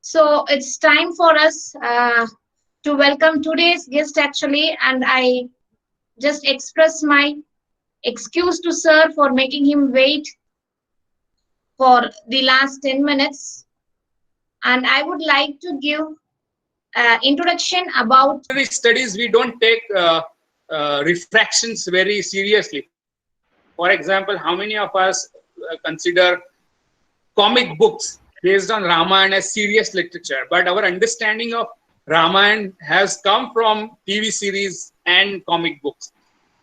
So it's time for us to welcome today's guest actually, and I just express my excuse to sir for making him wait for the last 10 minutes. And I would like to give introduction about studies. We don't take refractions very seriously. For example, how many of us consider comic books based on Ramayana as serious literature? But our understanding of Ramayana has come from TV series and comic books.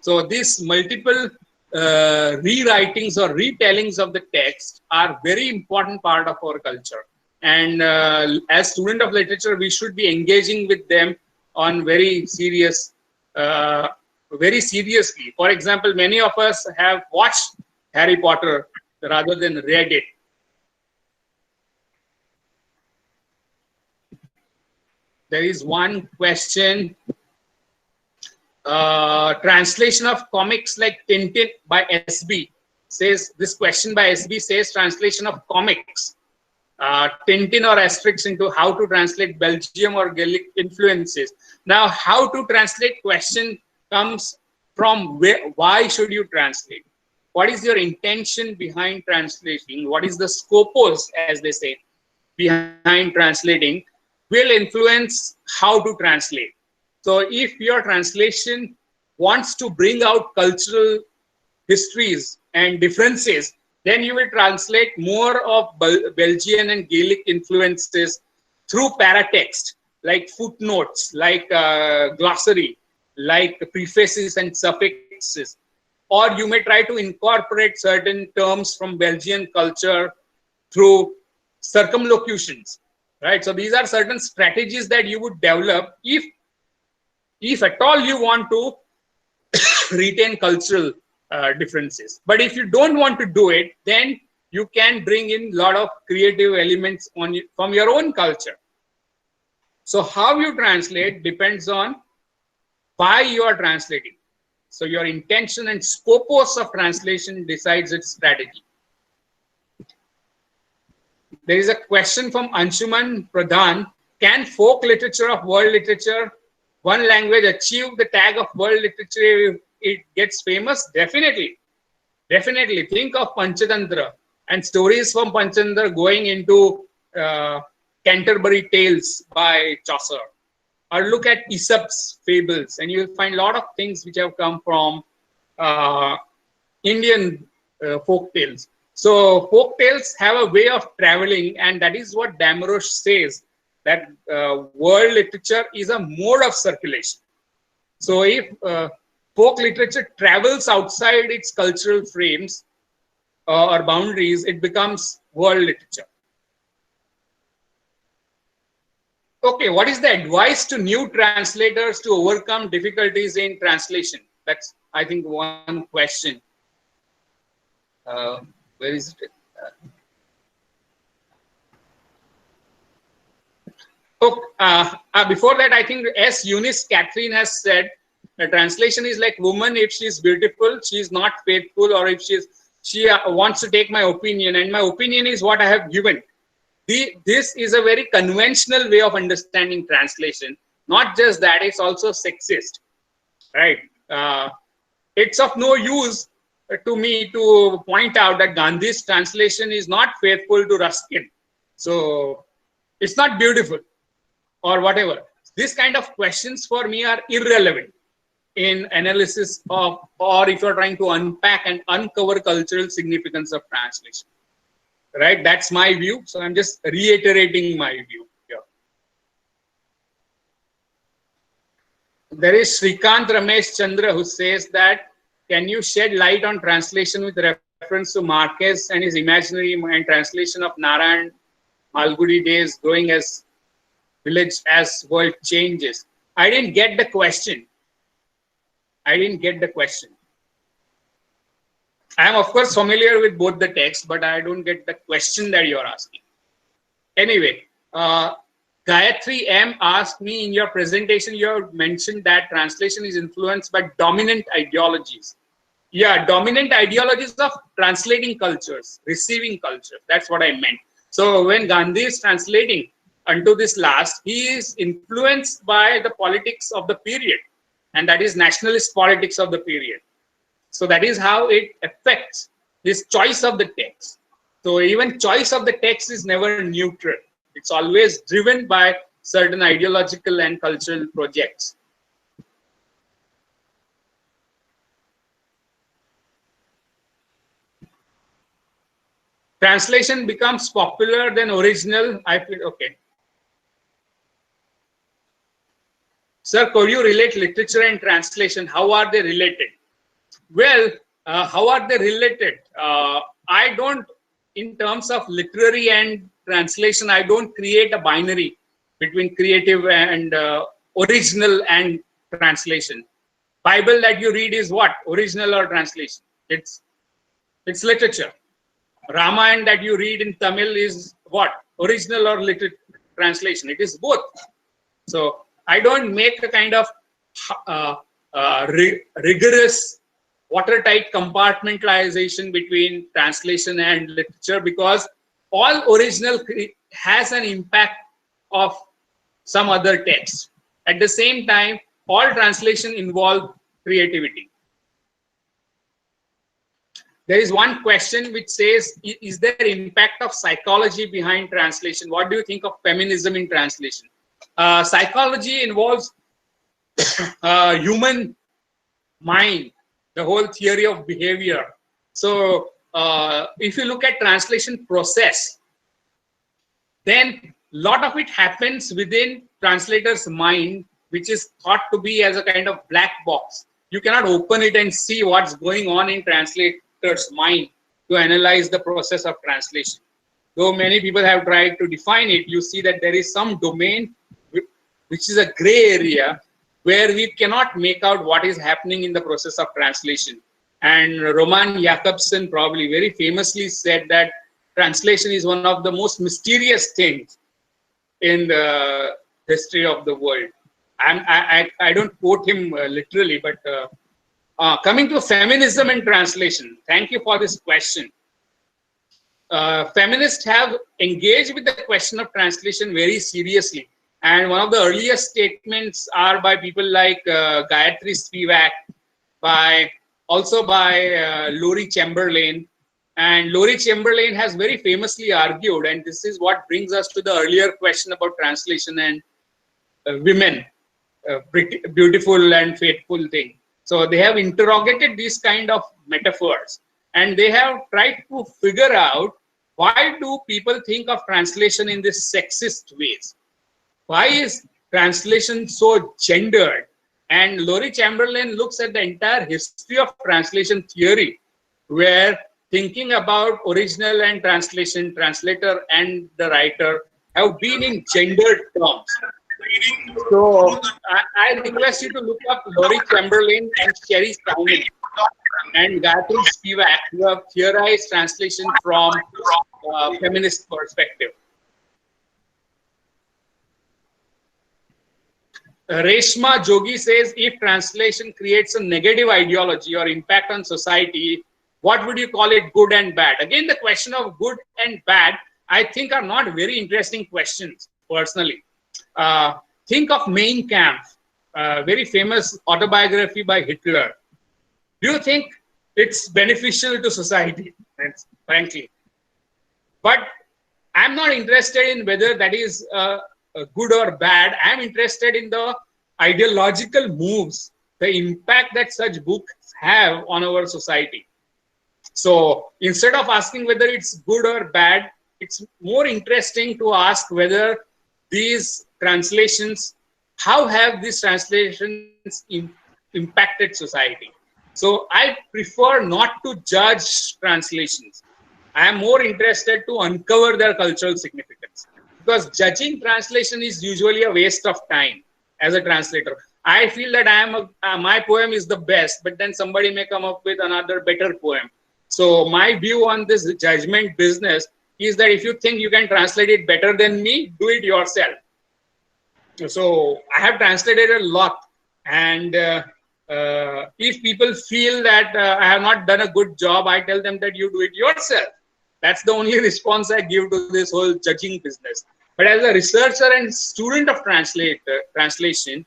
So these multiple rewritings or retellings of the text are very important part of our culture. And as student of literature, we should be engaging with them on very serious, very seriously. For example, many of us have watched Harry Potter rather than read it. There is one question. Translation of comics like Tintin by SB says, this question by SB says translation of comics. Tintin or asterisks into how to translate Belgium or Gaelic influences. Now, how to translate question comes from where, why should you translate? What is your intention behind translating? What is the scopus, as they say, behind translating will influence how to translate. So if your translation wants to bring out cultural histories and differences, then you will translate more of Belgian and Gaelic influences through paratext, like footnotes, like glossary, like prefaces and suffixes. Or you may try to incorporate certain terms from Belgian culture through circumlocutions, right? So these are certain strategies that you would develop if at all you want to retain cultural differences. But if you don't want to do it, then you can bring in a lot of creative elements from your own culture. So how you translate depends on why you are translating. So your intention and scopus of translation decides its strategy. There is a question from Anshuman Pradhan. Can folk literature of world literature, one language, achieve the tag of world literature if it gets famous? Definitely. Definitely. Think of Panchatantra and stories from Panchatantra going into Canterbury Tales by Chaucer. Or look at Aesop's fables, and you'll find a lot of things which have come from Indian folk tales. So folk tales have a way of traveling, and that is what Ambrose says, that world literature is a mode of circulation. So if folk literature travels outside its cultural frames or boundaries, it becomes world literature. Okay, what is the advice to new translators to overcome difficulties in translation? That's, I think, one question. Where is it? Before that, I think S. Eunice Catherine has said, the translation is like woman. If she is beautiful, she is not faithful, or if she wants to take my opinion, and my opinion is what I have given. This is a very conventional way of understanding translation. Not just that, it's also sexist, right? It's of no use to me to point out that Gandhi's translation is not faithful to Ruskin. So it's not beautiful or whatever. This kind of questions for me are irrelevant in analysis of, or if you're trying to unpack and uncover cultural significance of translation. Right, that's my view. So I'm just reiterating my view here. There is Srikant Ramesh Chandra who says that, can you shed light on translation with reference to Marquez and his imaginary and translation of Narayan Malgudi days growing as village as world changes? I didn't get the question. I didn't get the question. I am, of course, familiar with both the texts, but I don't get the question that you're asking. Anyway, Gayatri M asked me, in your presentation, you have mentioned that translation is influenced by dominant ideologies. Yeah, dominant ideologies of translating cultures, receiving culture. That's what I meant. So when Gandhi is translating, unto this last, he is influenced by the politics of the period, and that is nationalist politics of the period. So that is how it affects his choice of the text. So even choice of the text is never neutral. It's always driven by certain ideological and cultural projects. Translation becomes popular than original. I feel okay. Sir, could you relate literature and translation? How are they related? Well, how are they related? I don't, in terms of literary and translation, I don't create a binary between creative and original and translation. Bible that you read is what? Original or translation? It's literature. Ramayana that you read in Tamil is what? Original or translation? It is both. So I don't make a kind of rigorous, watertight compartmentalization between translation and literature, because all original has an impact of some other text. At the same time, all translation involve creativity. There is one question which says, is there impact of psychology behind translation? What do you think of feminism in translation? Psychology involves human mind, the whole theory of behavior. So if you look at translation process, then a lot of it happens within translator's mind, which is thought to be as a kind of black box. You cannot open it and see what's going on in translator's mind to analyze the process of translation. Though many people have tried to define it, you see that there is some domain which is a gray area where we cannot make out what is happening in the process of translation. And Roman Jakobson probably very famously said that translation is one of the most mysterious things in the history of the world. I don't quote him literally, but coming to feminism and translation, thank you for this question. Feminists have engaged with the question of translation very seriously. And one of the earliest statements are by people like Gayatri Spivak, also by Laurie Chamberlain. And Laurie Chamberlain has very famously argued, and this is what brings us to the earlier question about translation and women, beautiful and faithful thing. So they have interrogated these kind of metaphors, and they have tried to figure out, why do people think of translation in this sexist ways? Why is translation so gendered? And Laurie Chamberlain looks at the entire history of translation theory, where thinking about original and translation, translator and the writer have been in gendered terms. So I request you to look up Laurie Chamberlain and Sherry Stallman and Gayatri Spivak, who have theorized translation from a feminist perspective. Reshma Jogi says, if translation creates a negative ideology or impact on society, what would you call it, good and bad? Again, the question of good and bad, I think, are not very interesting questions, personally. Think of Mein Kampf, very famous autobiography by Hitler. Do you think it's beneficial to society? Frankly. But I'm not interested in whether that is good or bad. I'm interested in the ideological moves, the impact that such books have on our society. So instead of asking whether it's good or bad, it's more interesting to ask whether these translations, how have these translations impacted society? So I prefer not to judge translations. I am more interested to uncover their cultural significance, because judging translation is usually a waste of time as a translator. I feel that my poem is the best, but then somebody may come up with another better poem. So my view on this judgment business is that if you think you can translate it better than me, do it yourself. So I have translated a lot, and if people feel that I have not done a good job, I tell them that you do it yourself. That's the only response I give to this whole judging business. But as a researcher and student of translation,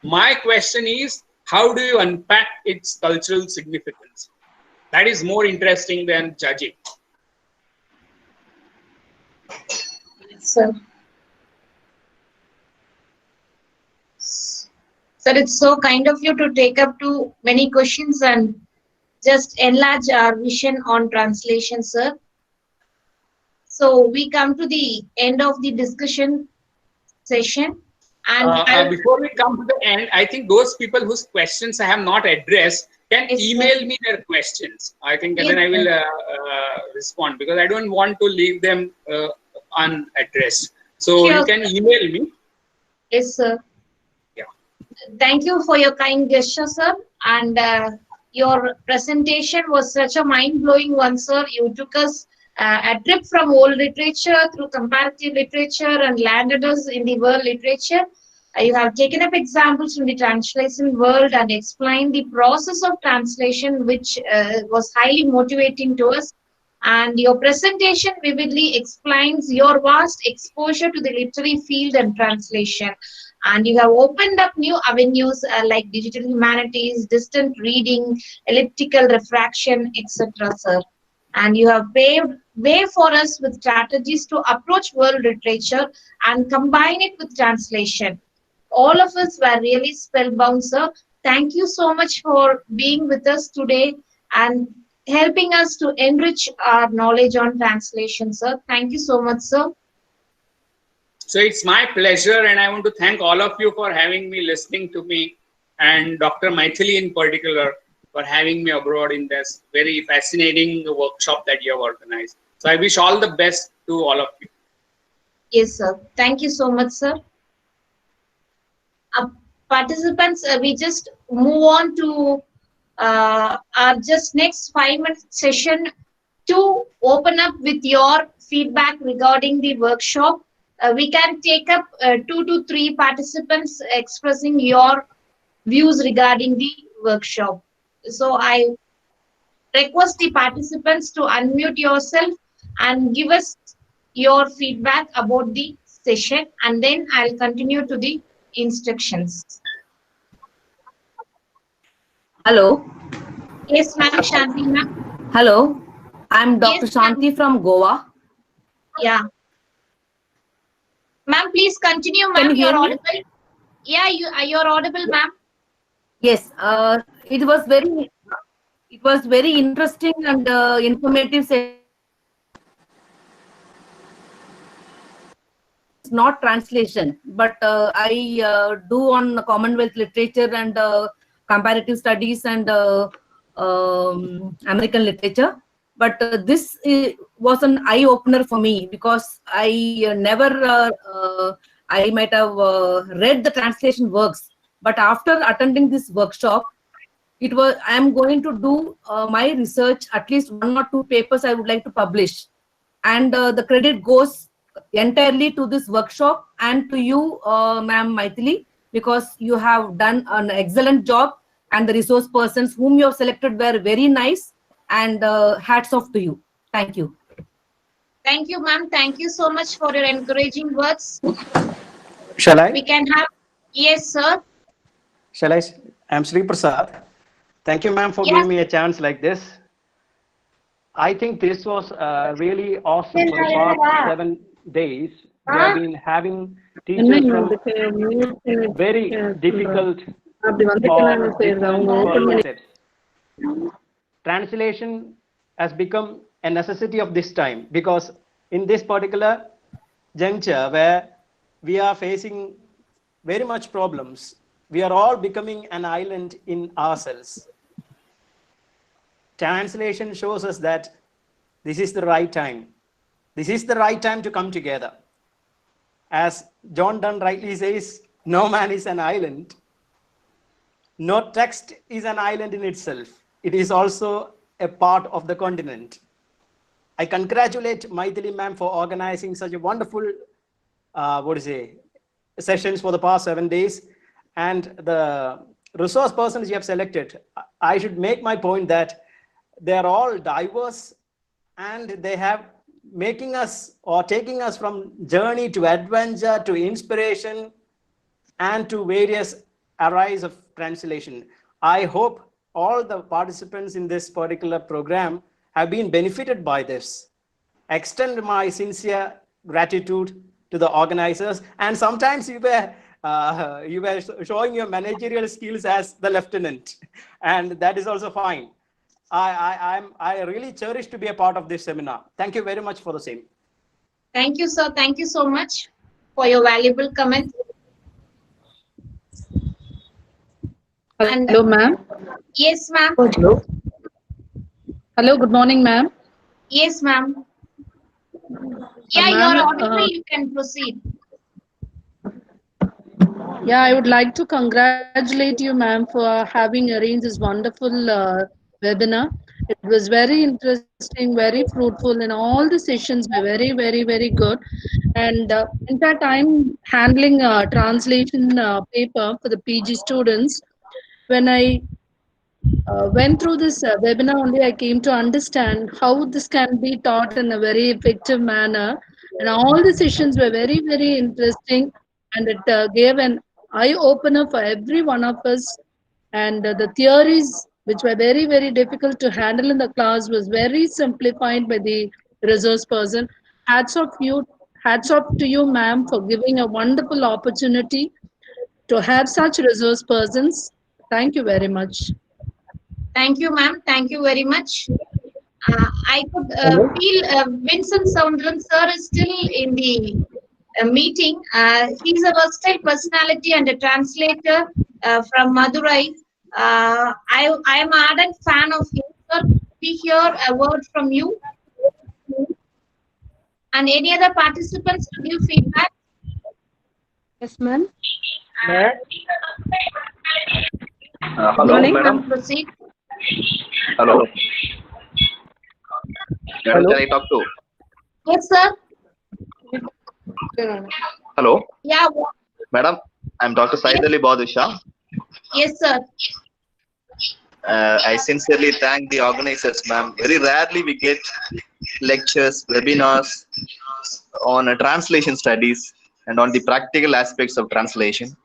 my question is, how do you unpack its cultural significance? That is more interesting than judging. Sir, it's so kind of you to take up too many questions and just enlarge our vision on translation, sir. So we come to the end of the discussion session. And before we come to the end, I think those people whose questions I have not addressed can email me their questions. I think then I will respond, because I don't want to leave them unaddressed. So you can email me. Yes, sir. Yeah. Thank you for your kind gesture, sir. And your presentation was such a mind-blowing one, sir. You took us a trip from old literature through comparative literature and landed us in the world literature. You have taken up examples from the translation world and explained the process of translation, which was highly motivating to us. And your presentation vividly explains your vast exposure to the literary field and translation. And you have opened up new avenues like digital humanities, distant reading, elliptical refraction, etc., sir. And you have paved way for us with strategies to approach world literature and combine it with translation. All of us were really spellbound, sir. Thank you so much for being with us today and helping us to enrich our knowledge on translation, sir. Thank you so much, sir. So it's my pleasure, and I want to thank all of you for having me, listening to me, and Dr. Maithili in particular for having me abroad in this very fascinating workshop that you have organized. So I wish all the best to all of you. Yes, sir. Thank you so much, sir. Participants, we just move on to our just next 5-minute session to open up with your feedback regarding the workshop. We can take up 2 to 3 participants expressing your views regarding the workshop. So I request the participants to unmute yourself and give us your feedback about the session, and then I'll continue to the instructions. Hello. Yes, ma'am. Shanti, ma'am. Hello. I'm Dr. Yes, Shanti from Goa. Yeah. Ma'am, please continue, Can ma'am. you hear You're me? audible. Yeah, you're audible, ma'am. Yes. It was very interesting and informative session. It's not translation, but I do on Commonwealth literature and comparative studies and American literature. But this was an eye opener for me, because I I might have read the translation works, but after attending this workshop, I am going to do my research, at least 1 or 2 papers I would like to publish, and the credit goes entirely to this workshop and to you, ma'am Maithili, because you have done an excellent job, and the resource persons whom you have selected were very nice, and hats off to you. Thank you. Thank you, ma'am. Thank you so much for your encouraging words. Shall I? We can have, yes, sir. Shall I? I'm Sri Prasad. Thank you, ma'am, for giving me a chance like this. I think this was really awesome. For the past 7 days, we have been having teachers from very difficult perspectives. Translation has become a necessity of this time, because in this particular juncture where we are facing very much problems, we are all becoming an island in ourselves. Translation shows us that this is the right time. This is the right time to come together. As John Donne rightly says, no man is an island. No text is an island in itself. It is also a part of the continent. I congratulate Maithili ma'am for organizing such a wonderful sessions for the past 7 days. And the resource persons you have selected, I should make my point that they are all diverse and they have making us or taking us from journey to adventure to inspiration and to various arise of translation. I hope all the participants in this particular program have been benefited by this. Extend my sincere gratitude to the organizers, and sometimes you were showing your managerial skills as the lieutenant, and that is also fine. I really cherish to be a part of this seminar. Thank you very much for the same. Thank you, sir. Thank you so much for your valuable comment. Hello, ma'am. Yes, ma'am. Hello. Hello, good morning, ma'am. Yes, ma'am. Yeah, you're audible. You can proceed. Yeah, I would like to congratulate you, ma'am, for having arranged this wonderful webinar. It was very interesting, very fruitful, and all the sessions were very, very, very good. And in fact, I'm handling a translation paper for the PG students. When I went through this webinar only, I came to understand how this can be taught in a very effective manner. And all the sessions were very, very interesting, and it gave an eye-opener for every one of us. And the theories, which were very, very difficult to handle in the class, was very simplified by the resource person. Hats off to you, ma'am, for giving a wonderful opportunity to have such resource persons. Thank you very much. Thank you, ma'am. Thank you very much. I could feel Vincent Soundran sir is still in the meeting. He's a versatile personality and a translator from Madurai. I am an ardent fan of him, sir. We hear a word from you. And any other participants to give feedback? Yes, ma'am. Hello, madam. Proceed. Hello. Madam, can I talk to? Yes, sir. Hello. Yeah. Madam, I'm Dr. Said Ali Badusha. Yes, sir. I sincerely thank the organizers, ma'am. Very rarely we get lectures, webinars on translation studies and on the practical aspects of translation.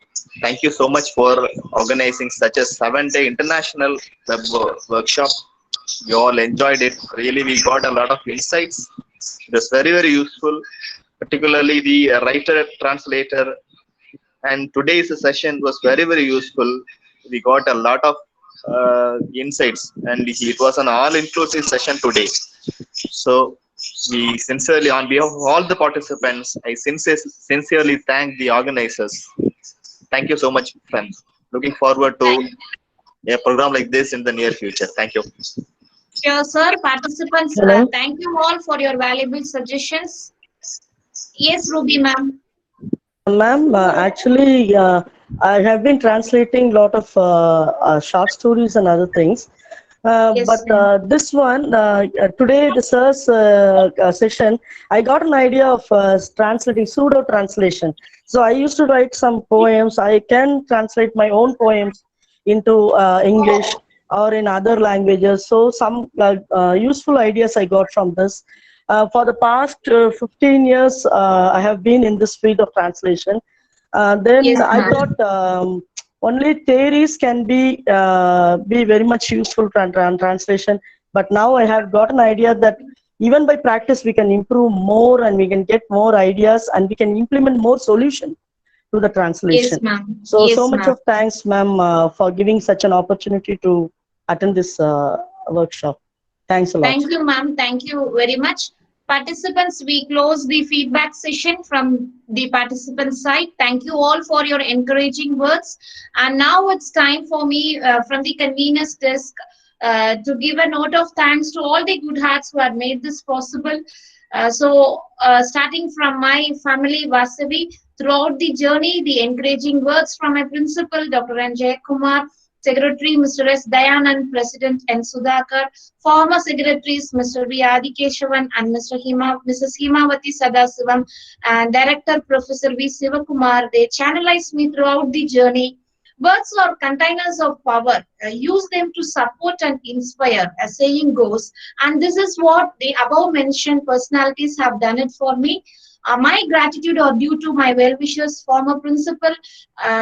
Thank you so much for organizing such a 7-day international web workshop. We all enjoyed it. Really, we got a lot of insights. It was very, very useful, particularly the writer, translator. And today's session was very, very useful. We got a lot of insights, and it was an all-inclusive session today. So we sincerely, on behalf of all the participants, I sincerely thank the organizers. Thank you so much, friends. Looking forward to a program like this in the near future. Thank you. Sure, sir. Participants, thank you all for your valuable suggestions. Yes, Ruby, ma'am. Ma'am, actually, I have been translating a lot of short stories and other things. Yes, But this one, today, the sir's session, I got an idea of translating, pseudo translation. So I used to write some poems. I can translate my own poems into English or in other languages. So some useful ideas I got from this. For the past 15 years, I have been in this field of translation. Then yes, I thought only theories can be very much useful for translation. But now I have got an idea that even by practice, we can improve more and we can get more ideas and we can implement more solution to the translation. Yes, ma'am. So, yes, so much of thanks, ma'am, for giving such an opportunity to attend this workshop. Thanks a lot. Thank you, ma'am. Thank you very much. Participants, we close the feedback session from the participant side. Thank you all for your encouraging words. And now it's time for me from the convener's desk to give a note of thanks to all the good hearts who have made this possible. Starting from my family, Vasavi, throughout the journey, the encouraging words from my principal, Dr. Anjay Kumar, Secretary Mr. S. Dayanand, President N. Sudhakar, former secretaries Mr. V. Adikeshavan and Mrs. Himavati Sadasivam, and Director Professor V. Sivakumar. They channelized me throughout the journey. Words are containers of power. Use them to support and inspire, as saying goes. And this is what the above mentioned personalities have done it for me. My gratitude are due to my well-wishers, former principal,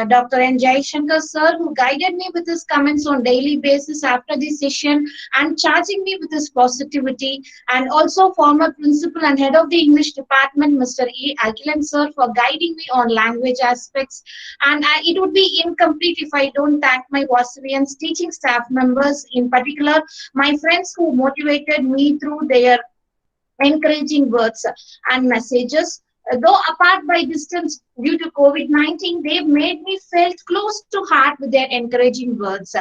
Dr. N. Jaishankar sir, who guided me with his comments on daily basis after the session and charging me with his positivity, and also former principal and head of the English department, Mr. E. Agilan sir, for guiding me on language aspects. And it would be incomplete if I don't thank my Wasavians teaching staff members, in particular my friends who motivated me through their encouraging words and messages. Though apart by distance due to COVID-19, they've made me felt close to heart with their encouraging words.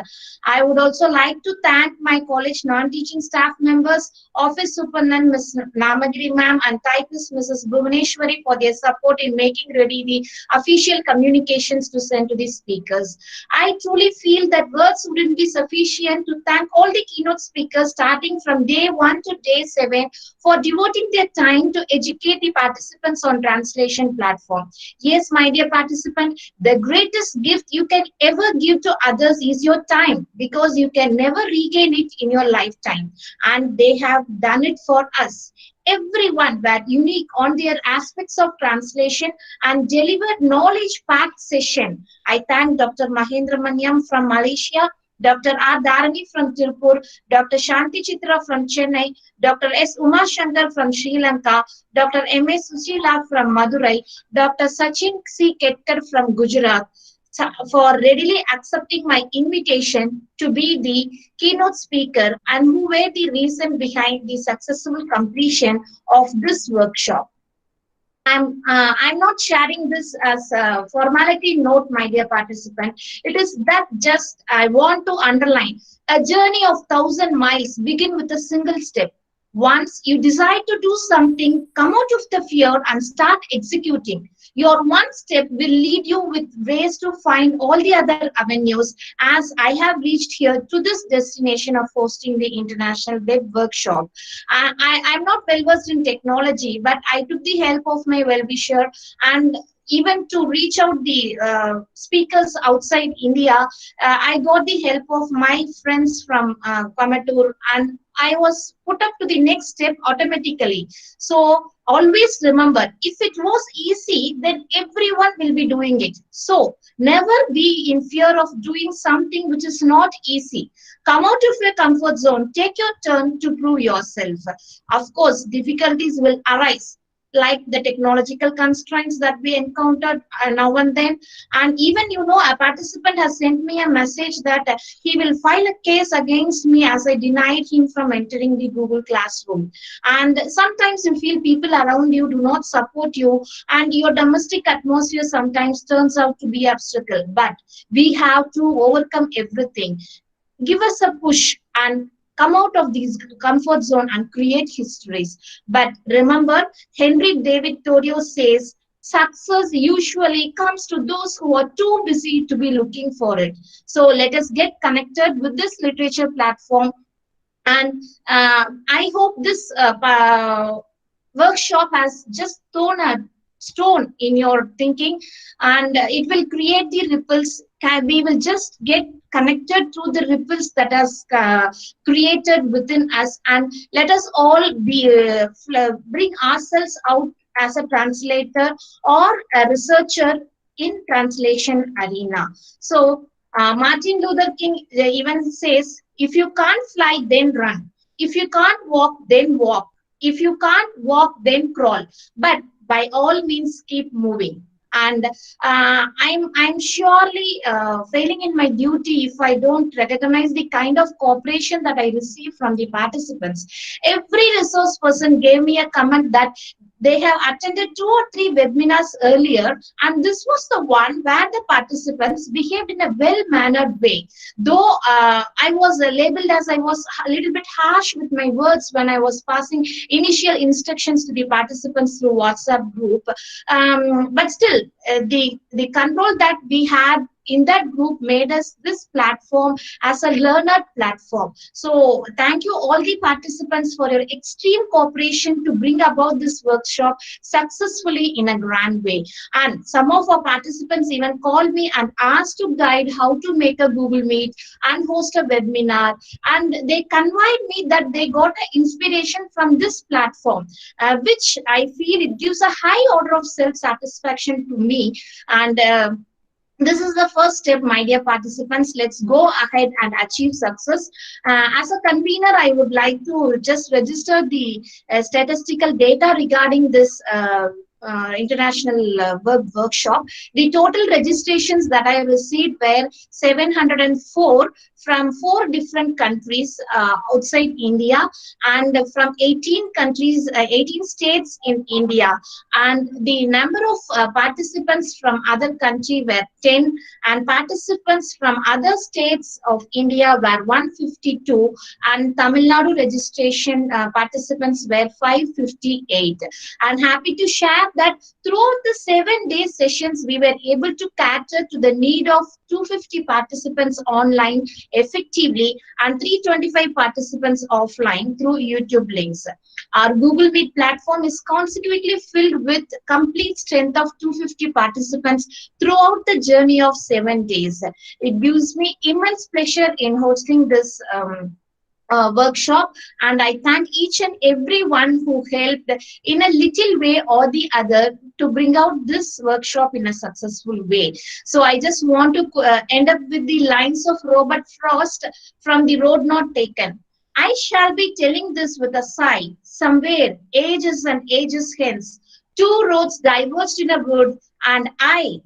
I would also like to thank my college non-teaching staff members, Office Superintendent Ms. Namagiri ma'am and typist Mrs. Bhuvaneshwari for their support in making ready the official communications to send to the speakers. I truly feel that words wouldn't be sufficient to thank all the keynote speakers starting from day 1 to day 7 for devoting their time to educate the participants on translation platform. Yes, my dear participant, the greatest gift you can ever give to others is your time, because you can never regain it in your lifetime. And they have done it for us. Everyone were unique on their aspects of translation and delivered knowledge-packed session. I thank Dr. Mahendra Manyam from Malaysia, Dr. R. Dharani from Tirupur, Dr. Shanti Chitra from Chennai, Dr. S. Uma Shankar from Sri Lanka, Dr. M. A. Sushila from Madurai, Dr. Sachin C. Ketkar from Gujarat, for readily accepting my invitation to be the keynote speaker and who were the reason behind the successful completion of this workshop. I'm not sharing this as a formality note, my dear participant. It is that just I want to underline. A journey of 1,000 miles begin with a single step. Once you decide to do something, come out of the fear and start executing. Your one step will lead you with ways to find all the other avenues, as I have reached here to this destination of hosting the International Web Workshop. I'm not well versed in technology, but I took the help of my well-wisher, and even to reach out the speakers outside India, I got the help of my friends from Coimbatore, and I was put up to the next step automatically. So always remember, if it was easy, then everyone will be doing it. So never be in fear of doing something which is not easy. Come out of your comfort zone, take your turn to prove yourself. Of course, difficulties will arise, like the technological constraints that we encountered now and then. And even, a participant has sent me a message that he will file a case against me as I denied him from entering the Google Classroom. And sometimes you feel people around you do not support you, and your domestic atmosphere sometimes turns out to be obstacle. But we have to overcome everything. Give us a push and come out of these comfort zone and create histories. But remember, Henry David Thoreau says, success usually comes to those who are too busy to be looking for it. So let us get connected with this literature platform. And I hope this workshop has just thrown a stone in your thinking, and it will create the ripples. We will just get connected through the ripples that has created within us, and let us all bring ourselves out as a translator or a researcher in translation arena. So Martin Luther King even says, if you can't fly, then run. If you can't walk, then walk. If you can't walk, then crawl. But by all means, keep moving. And I'm surely failing in my duty if I don't recognize the kind of cooperation that I receive from the participants. Every resource person gave me a comment that they have attended 2 or 3 webinars earlier, and this was the one where the participants behaved in a well-mannered way. Though I was labeled as I was a little bit harsh with my words when I was passing initial instructions to the participants through WhatsApp group, but still, the control that we had in that group made us this platform as a learner platform. So thank you all the participants for your extreme cooperation to bring about this workshop successfully in a grand way. And some of our participants even called me and asked to guide how to make a Google Meet and host a webinar. And they conveyed me that they got an inspiration from this platform, which I feel it gives a high order of self-satisfaction to me. And this is the first step, my dear participants. Let's go ahead and achieve success. As a convener, I would like to just register the statistical data regarding this international web workshop. The total registrations that I received were 704 from 4 different countries outside India, and from 18 countries, 18 states in India. And the number of participants from other country were 10, and participants from other states of India were 152, and Tamil Nadu registration participants were 558. I'm happy to share that throughout the 7-day sessions, we were able to cater to the need of 250 participants online effectively and 325 participants offline through YouTube links. Our Google Meet platform is consequently filled with complete strength of 250 participants throughout the journey of 7 days. It gives me immense pleasure in hosting this workshop, and I thank each and every one who helped in a little way or the other to bring out this workshop in a successful way. So I just want to end up with the lines of Robert Frost from The Road Not Taken. I shall be telling this with a sigh. Somewhere, ages and ages hence, 2 roads diverged in a wood, and I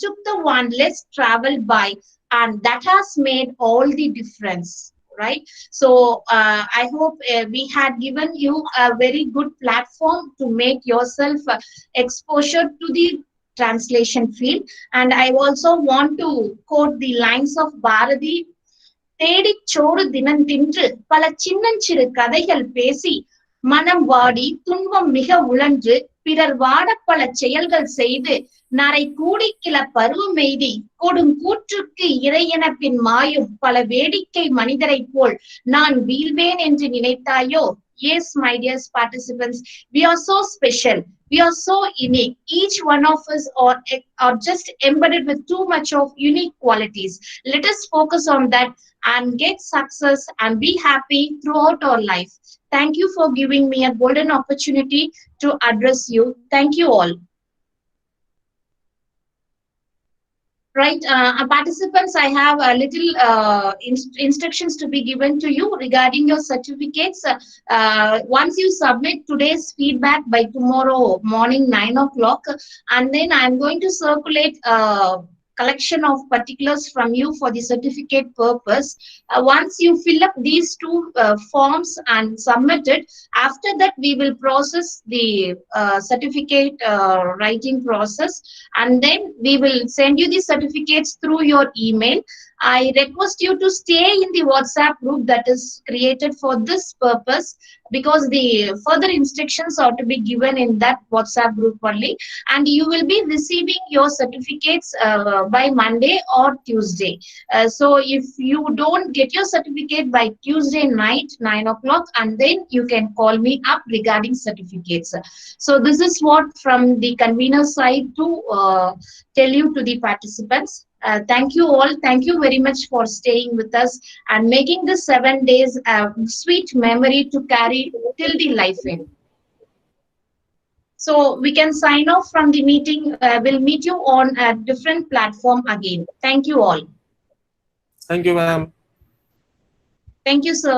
took the one less traveled by, and that has made all the difference. Right? So I hope we had given you a very good platform to make yourself exposure to the translation field. And I also want to quote the lines of Bharati. தேடிச் சோறு தினம் தின்று பல சின்னஞ்சிறு கதைகள் பேசி மனம் வாடி துன்பம் மிக உழன்று பிறர் வாடப் பல செயல்கள் செய்து நரை கூடிக்கில பருவமெய்தி கொடுங்கூற்றுக்கு இறையென பின் மாயும் பல வேடிக்கை மனிதரைப் போல் நான் வீழ்வேன் என்று நினைத்தாயோ? Yes, my dear participants, we are so special. We are so unique. Each one of us are just embedded with too much of unique qualities. Let us focus on that and get success and be happy throughout our life. Thank you for giving me a golden opportunity to address you. Thank you all. Right, participants, I have a little instructions to be given to you regarding your certificates. Once you submit today's feedback by tomorrow morning 9 o'clock, and then I'm going to circulate collection of particulars from you for the certificate purpose. Once you fill up these 2 forms and submit it, after that we will process the certificate writing process, and then we will send you the certificates through your email. I request you to stay in the WhatsApp group that is created for this purpose, because the further instructions are to be given in that WhatsApp group only, and you will be receiving your certificates by Monday or Tuesday. So if you don't get your certificate by Tuesday night 9 o'clock, and then you can call me up regarding certificates. So this is what from the convener side to tell you to the participants. Thank you all. Thank you very much for staying with us and making this 7 days a sweet memory to carry till the life end. So we can sign off from the meeting. We'll meet you on a different platform again. Thank you all. Thank you, ma'am. Thank you, sir.